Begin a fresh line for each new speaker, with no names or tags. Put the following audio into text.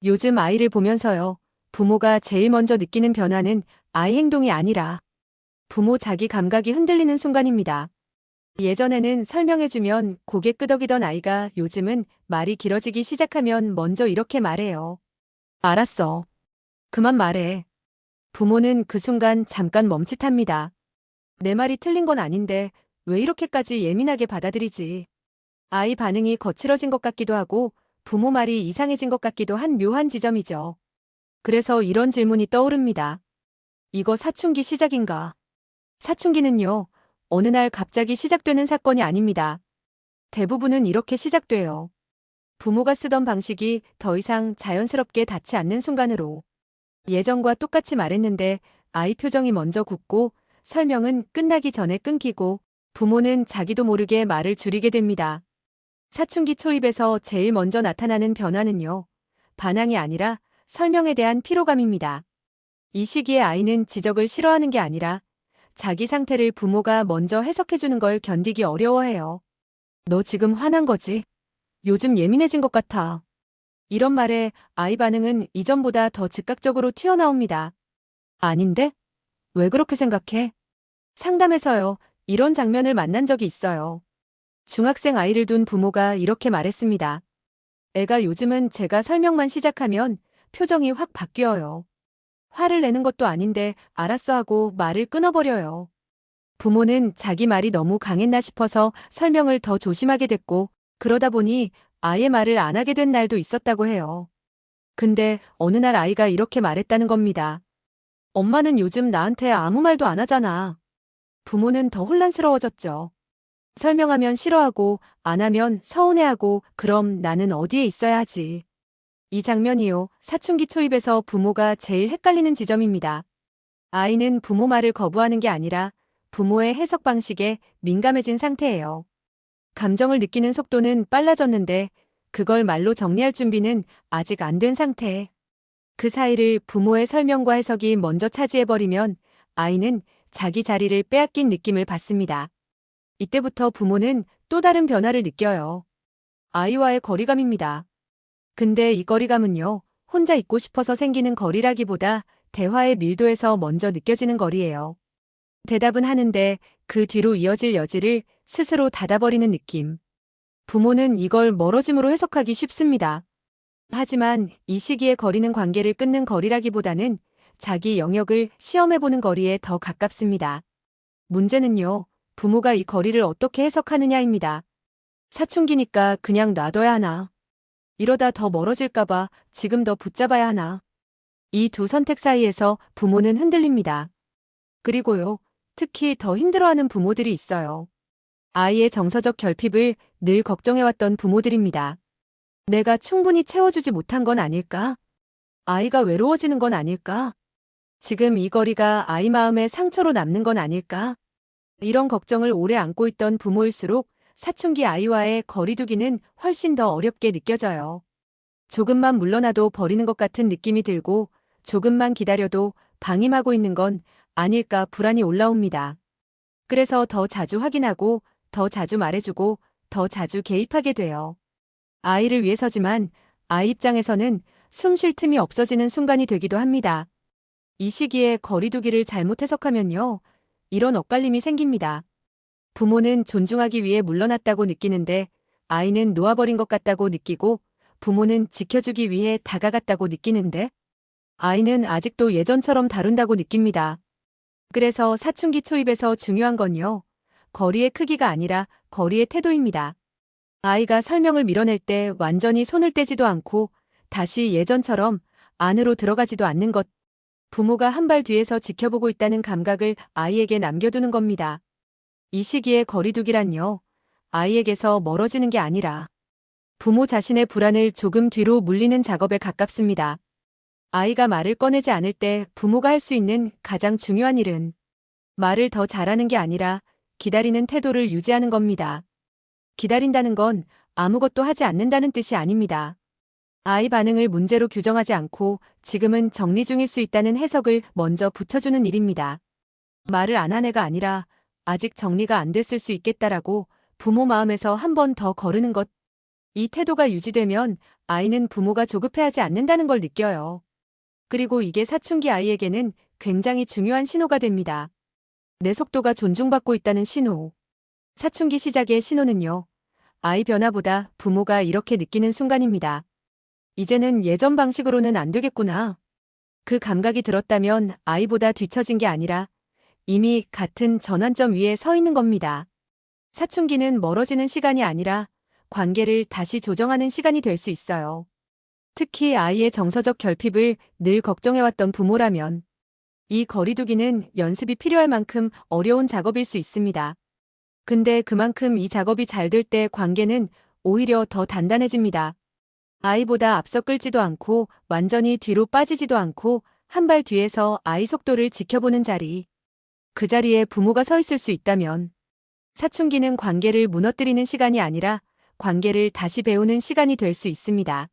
요즘 아이를 보면서요. 부모가 제일 먼저 느끼는 변화는 아이 행동이 아니라 부모 자기 감각이 흔들리는 순간입니다. 예전에는 설명해주면 고개 끄덕이던 아이가 요즘은 말이 길어지기 시작하면 먼저 이렇게 말해요. 알았어. 그만 말해. 부모는 그 순간 잠깐 멈칫합니다. 내 말이 틀린 건 아닌데 왜 이렇게까지 예민하게 받아들이지? 아이 반응이 거칠어진 것 같기도 하고 부모 말이 이상해진 것 같기도 한 묘한 지점이죠. 그래서 이런 질문이 떠오릅니다. 이거 사춘기 시작인가? 사춘기는요, 어느 날 갑자기 시작되는 사건이 아닙니다. 대부분은 이렇게 시작돼요. 부모가 쓰던 방식이 더 이상 자연스럽게 닿지 않는 순간으로. 예전과 똑같이 말했는데 아이 표정이 먼저 굳고 설명은 끝나기 전에 끊기고 부모는 자기도 모르게 말을 줄이게 됩니다. 사춘기 초입에서 제일 먼저 나타나는 변화는요, 반항이 아니라 설명에 대한 피로감입니다. 이 시기에 아이는 지적을 싫어하는 게 아니라 자기 상태를 부모가 먼저 해석해주는 걸 견디기 어려워해요. 너 지금 화난 거지? 요즘 예민해진 것 같아. 이런 말에 아이 반응은 이전보다 더 즉각적으로 튀어나옵니다. 아닌데? 왜 그렇게 생각해? 상담에서요, 이런 장면을 만난 적이 있어요. 중학생 아이를 둔 부모가 이렇게 말했습니다. 애가 요즘은 제가 설명만 시작하면 표정이 확 바뀌어요. 화를 내는 것도 아닌데 알았어 하고 말을 끊어버려요. 부모는 자기 말이 너무 강했나 싶어서 설명을 더 조심하게 됐고 그러다 보니 아예 말을 안 하게 된 날도 있었다고 해요. 근데 어느 날 아이가 이렇게 말했다는 겁니다. 엄마는 요즘 나한테 아무 말도 안 하잖아. 부모는 더 혼란스러워졌죠. 설명하면 싫어하고 안 하면 서운해하고 그럼 나는 어디에 있어야 하지. 이 장면이요. 사춘기 초입에서 부모가 제일 헷갈리는 지점입니다. 아이는 부모 말을 거부하는 게 아니라 부모의 해석 방식에 민감해진 상태예요. 감정을 느끼는 속도는 빨라졌는데 그걸 말로 정리할 준비는 아직 안 된 상태. 그 사이를 부모의 설명과 해석이 먼저 차지해버리면 아이는 자기 자리를 빼앗긴 느낌을 받습니다. 이때부터 부모는 또 다른 변화를 느껴요. 아이와의 거리감입니다. 근데 이 거리감은요, 혼자 있고 싶어서 생기는 거리라기보다 대화의 밀도에서 먼저 느껴지는 거리예요. 대답은 하는데 그 뒤로 이어질 여지를 스스로 닫아버리는 느낌. 부모는 이걸 멀어짐으로 해석하기 쉽습니다. 하지만 이 시기에 거리는 관계를 끊는 거리라기보다는 자기 영역을 시험해보는 거리에 더 가깝습니다. 문제는요, 부모가 이 거리를 어떻게 해석하느냐입니다. 사춘기니까 그냥 놔둬야 하나? 이러다 더 멀어질까봐 지금 더 붙잡아야 하나? 이 두 선택 사이에서 부모는 흔들립니다. 그리고요, 특히 더 힘들어하는 부모들이 있어요. 아이의 정서적 결핍을 늘 걱정해왔던 부모들입니다. 내가 충분히 채워주지 못한 건 아닐까? 아이가 외로워지는 건 아닐까? 지금 이 거리가 아이 마음에 상처로 남는 건 아닐까? 이런 걱정을 오래 안고 있던 부모일수록 사춘기 아이와의 거리두기는 훨씬 더 어렵게 느껴져요. 조금만 물러나도 버리는 것 같은 느낌이 들고 조금만 기다려도 방임하고 있는 건 아닐까 불안이 올라옵니다. 그래서 더 자주 확인하고 더 자주 말해주고 더 자주 개입하게 돼요. 아이를 위해서지만 아이 입장에서는 숨 쉴 틈이 없어지는 순간이 되기도 합니다. 이 시기에 거리두기를 잘못 해석하면요, 이런 엇갈림이 생깁니다. 부모는 존중하기 위해 물러났다고 느끼는데 아이는 놓아버린 것 같다고 느끼고 부모는 지켜주기 위해 다가갔다고 느끼는데 아이는 아직도 예전처럼 다룬다고 느낍니다. 그래서 사춘기 초입에서 중요한 건요, 거리의 크기가 아니라 거리의 태도입니다. 아이가 설명을 밀어낼 때 완전히 손을 떼지도 않고 다시 예전처럼 안으로 들어가지도 않는 것. 부모가 한 발 뒤에서 지켜보고 있다는 감각을 아이에게 남겨두는 겁니다. 이 시기에 거리두기란요, 아이에게서 멀어지는 게 아니라 부모 자신의 불안을 조금 뒤로 물리는 작업에 가깝습니다. 아이가 말을 꺼내지 않을 때 부모가 할 수 있는 가장 중요한 일은 말을 더 잘하는 게 아니라 기다리는 태도를 유지하는 겁니다. 기다린다는 건 아무것도 하지 않는다는 뜻이 아닙니다. 아이 반응을 문제로 규정하지 않고 지금은 정리 중일 수 있다는 해석을 먼저 붙여주는 일입니다. 말을 안 한 애가 아니라 아직 정리가 안 됐을 수 있겠다라고 부모 마음에서 한 번 더 거르는 것. 이 태도가 유지되면 아이는 부모가 조급해하지 않는다는 걸 느껴요. 그리고 이게 사춘기 아이에게는 굉장히 중요한 신호가 됩니다. 내 속도가 존중받고 있다는 신호. 사춘기 시작의 신호는요. 아이 변화보다 부모가 이렇게 느끼는 순간입니다. 이제는 예전 방식으로는 안 되겠구나. 그 감각이 들었다면 아이보다 뒤처진 게 아니라 이미 같은 전환점 위에 서 있는 겁니다. 사춘기는 멀어지는 시간이 아니라 관계를 다시 조정하는 시간이 될 수 있어요. 특히 아이의 정서적 결핍을 늘 걱정해왔던 부모라면 이 거리두기는 연습이 필요할 만큼 어려운 작업일 수 있습니다. 근데 그만큼 이 작업이 잘 될 때 관계는 오히려 더 단단해집니다. 아이보다 앞서 끌지도 않고 완전히 뒤로 빠지지도 않고 한 발 뒤에서 아이 속도를 지켜보는 자리. 그 자리에 부모가 서 있을 수 있다면 사춘기는 관계를 무너뜨리는 시간이 아니라 관계를 다시 배우는 시간이 될 수 있습니다.